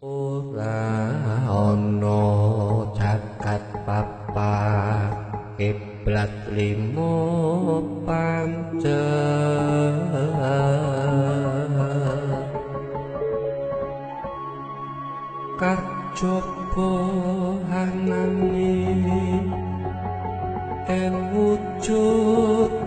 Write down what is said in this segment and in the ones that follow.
Ora ana jagat papat kiblat limo pancet kajaba anane ing wujud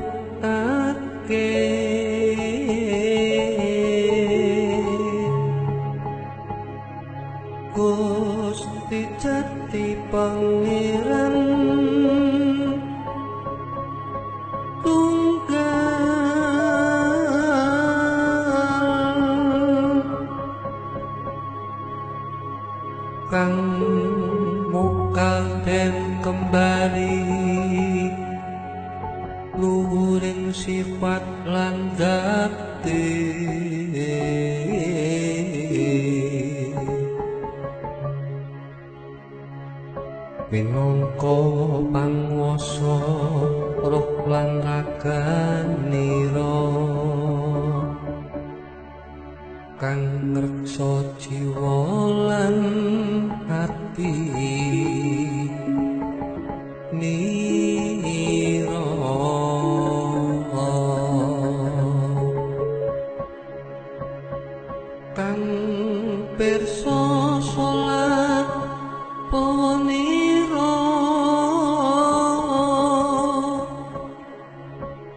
Gusti Jati Pangeran tunggal kang mokal den kembali luhuring sifat lan gati minangka panguwasa roh lan raganira kang ngreksa jiwa lan ati nira kang pirsa salat ponira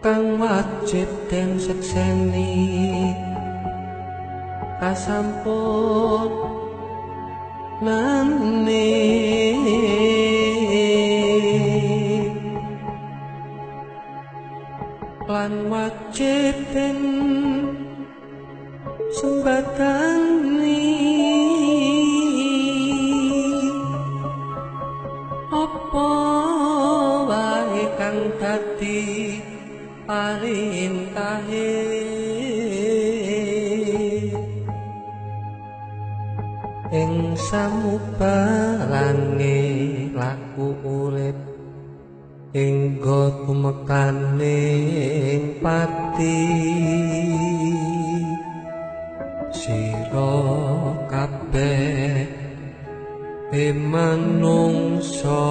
kang wajib den sekseni kasampun nane lan wajib den sembatani apa wae kang dadi parintahe ing samubarane laku urip hingga tumekaning pati sira kabeh manungsa